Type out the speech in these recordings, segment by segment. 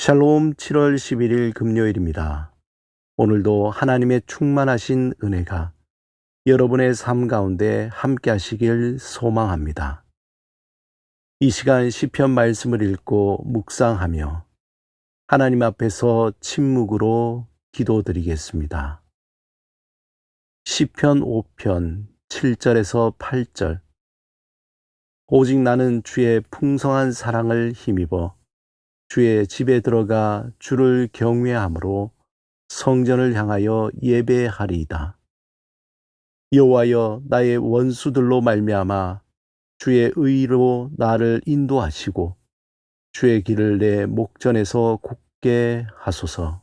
샬롬 7월 11일 금요일입니다. 오늘도 하나님의 충만하신 은혜가 여러분의 삶 가운데 함께 하시길 소망합니다. 이 시간 시편 말씀을 읽고 묵상하며 하나님 앞에서 침묵으로 기도드리겠습니다. 시편 5편 7절에서 8절. 오직 나는 주의 풍성한 사랑을 힘입어 주의 집에 들어가 주를 경외함으로 성전을 향하여 예배하리이다. 여호와여, 나의 원수들로 말미암아 주의 의로 나를 인도하시고 주의 길을 내 목전에서 굽게 하소서.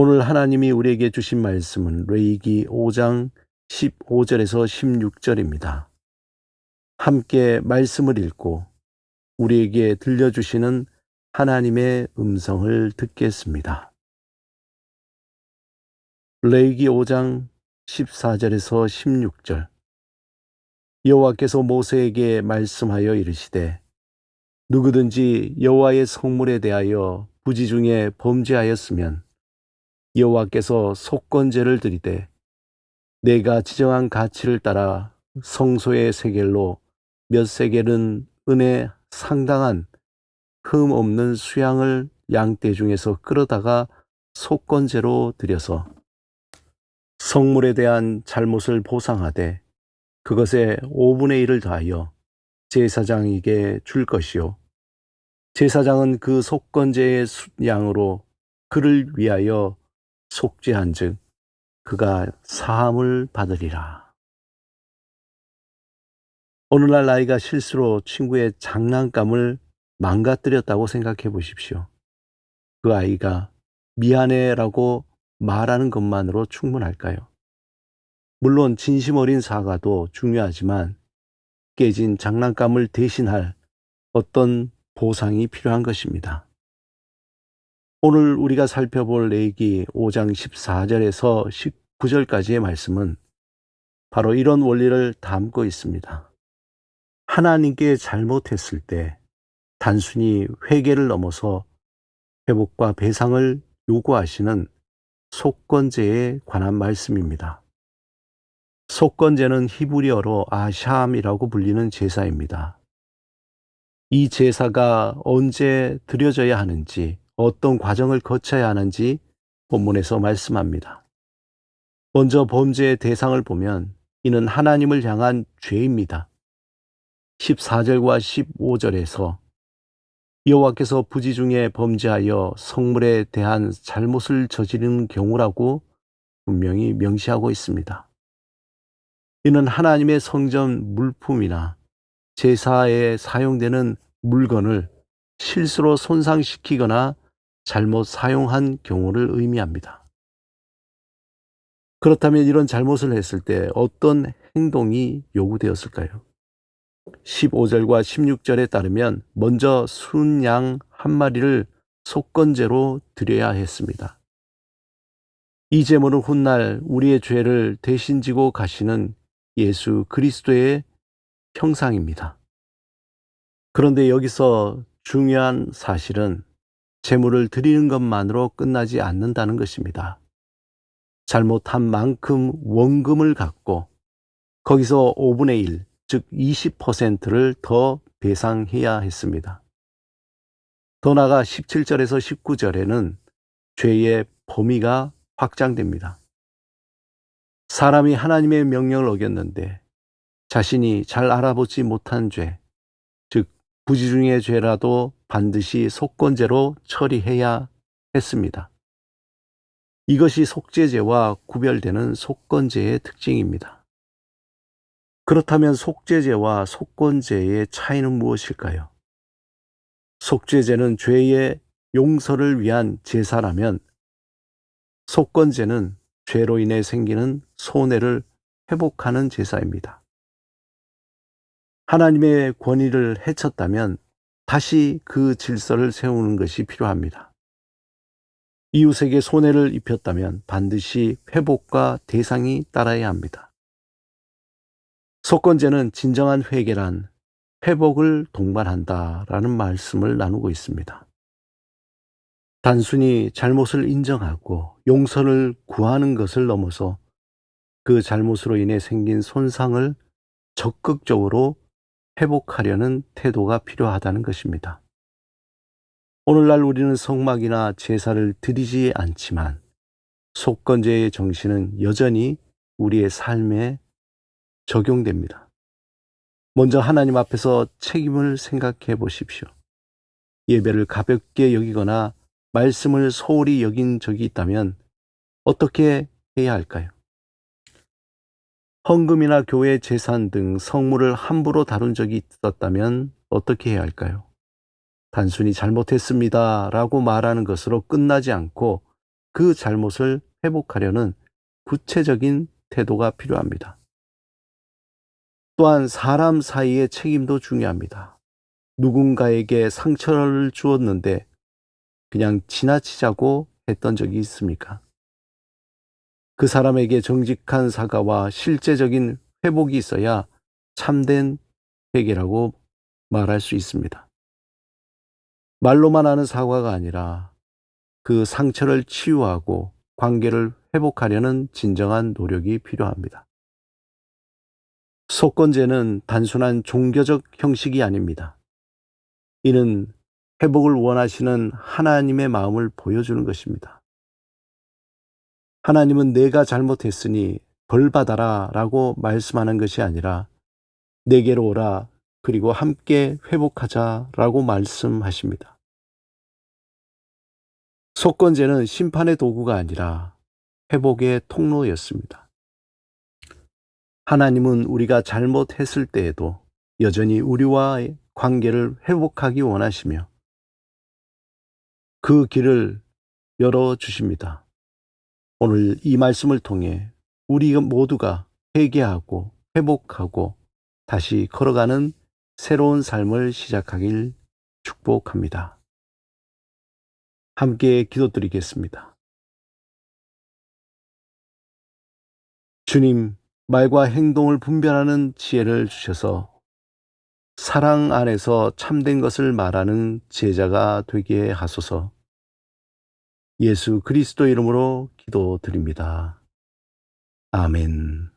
오늘 하나님이 우리에게 주신 말씀은 레위기 5장 15절에서 16절입니다. 함께 말씀을 읽고 우리에게 들려주시는 하나님의 음성을 듣겠습니다. 레위기 5장 14절에서 16절. 여호와께서 모세에게 말씀하여 이르시되 누구든지 여호와의 성물에 대하여 부지 중에 범죄하였으면 여호와께서 속건제를 드리되 내가 지정한 가치를 따라 성소의 세겔로 몇 세겔은 은에 상당한 흠 없는 수양을 양떼 중에서 끌어다가 속건제로 드려서 성물에 대한 잘못을 보상하되 그것의 5분의 1을 더하여 제사장에게 줄 것이요 제사장은 그 속건제의 양으로 그를 위하여 속죄한즉 그가 사함을 받으리라. 오늘날 아이가 실수로 친구의 장난감을 망가뜨렸다고 생각해 보십시오. 그 아이가 미안해라고 말하는 것만으로 충분할까요? 물론 진심 어린 사과도 중요하지만 깨진 장난감을 대신할 어떤 보상이 필요한 것입니다. 오늘 우리가 살펴볼 레위기 5장 14절에서 19절까지의 말씀은 바로 이런 원리를 담고 있습니다. 하나님께 잘못했을 때 단순히 회개를 넘어서 회복과 배상을 요구하시는 속건제에 관한 말씀입니다. 속건제는 히브리어로 아샴이라고 불리는 제사입니다. 이 제사가 언제 드려져야 하는지, 어떤 과정을 거쳐야 하는지 본문에서 말씀합니다. 먼저 범죄의 대상을 보면 이는 하나님을 향한 죄입니다. 14절과 15절에서 여호와께서 부지 중에 범죄하여 성물에 대한 잘못을 저지르는 경우라고 분명히 명시하고 있습니다. 이는 하나님의 성전 물품이나 제사에 사용되는 물건을 실수로 손상시키거나 잘못 사용한 경우를 의미합니다. 그렇다면 이런 잘못을 했을 때 어떤 행동이 요구되었을까요? 15절과 16절에 따르면 먼저 순양 한 마리를 속건제로 드려야 했습니다. 이 제물은 훗날 우리의 죄를 대신 지고 가시는 예수 그리스도의 형상입니다. 그런데 여기서 중요한 사실은 제물을 드리는 것만으로 끝나지 않는다는 것입니다. 잘못한 만큼 원금을 갚고 거기서 5분의 1, 즉 20%를 더 배상해야 했습니다. 더 나아가 17절에서 19절에는 죄의 범위가 확장됩니다. 사람이 하나님의 명령을 어겼는데 자신이 잘 알아보지 못한 죄, 즉 부지 중의 죄라도 반드시 속건죄로 처리해야 했습니다. 이것이 속죄죄와 구별되는 속건죄의 특징입니다. 그렇다면 속죄죄와 속건죄의 차이는 무엇일까요? 속죄죄는 죄의 용서를 위한 제사라면 속건죄는 죄로 인해 생기는 손해를 회복하는 제사입니다. 하나님의 권위를 해쳤다면 다시 그 질서를 세우는 것이 필요합니다. 이웃에게 손해를 입혔다면 반드시 회복과 대상이 따라야 합니다. 속건죄는 진정한 회개란 회복을 동반한다라는 말씀을 나누고 있습니다. 단순히 잘못을 인정하고 용서를 구하는 것을 넘어서 그 잘못으로 인해 생긴 손상을 적극적으로 회복하려는 태도가 필요하다는 것입니다. 오늘날 우리는 성막이나 제사를 드리지 않지만 속건죄의 정신은 여전히 우리의 삶에 적용됩니다. 먼저 하나님 앞에서 책임을 생각해 보십시오. 예배를 가볍게 여기거나 말씀을 소홀히 여긴 적이 있다면 어떻게 해야 할까요? 헌금이나 교회 재산 등 성물을 함부로 다룬 적이 있었다면 어떻게 해야 할까요? 단순히 잘못했습니다 라고 말하는 것으로 끝나지 않고 그 잘못을 회복하려는 구체적인 태도가 필요합니다. 또한 사람 사이의 책임도 중요합니다. 누군가에게 상처를 주었는데 그냥 지나치자고 했던 적이 있습니까? 그 사람에게 정직한 사과와 실제적인 회복이 있어야 참된 회개라고 말할 수 있습니다. 말로만 하는 사과가 아니라 그 상처를 치유하고 관계를 회복하려는 진정한 노력이 필요합니다. 속건죄는 단순한 종교적 형식이 아닙니다. 이는 회복을 원하시는 하나님의 마음을 보여주는 것입니다. 하나님은 내가 잘못했으니 벌 받아라 라고 말씀하는 것이 아니라 내게로 오라 그리고 함께 회복하자 라고 말씀하십니다. 속건죄는 심판의 도구가 아니라 회복의 통로였습니다. 하나님은 우리가 잘못했을 때에도 여전히 우리와의 관계를 회복하기 원하시며 그 길을 열어주십니다. 오늘 이 말씀을 통해 우리 모두가 회개하고 회복하고 다시 걸어가는 새로운 삶을 시작하길 축복합니다. 함께 기도드리겠습니다. 주님, 말과 행동을 분별하는 지혜를 주셔서 사랑 안에서 참된 것을 말하는 제자가 되게 하소서. 예수 그리스도 이름으로 기도드립니다. 아멘.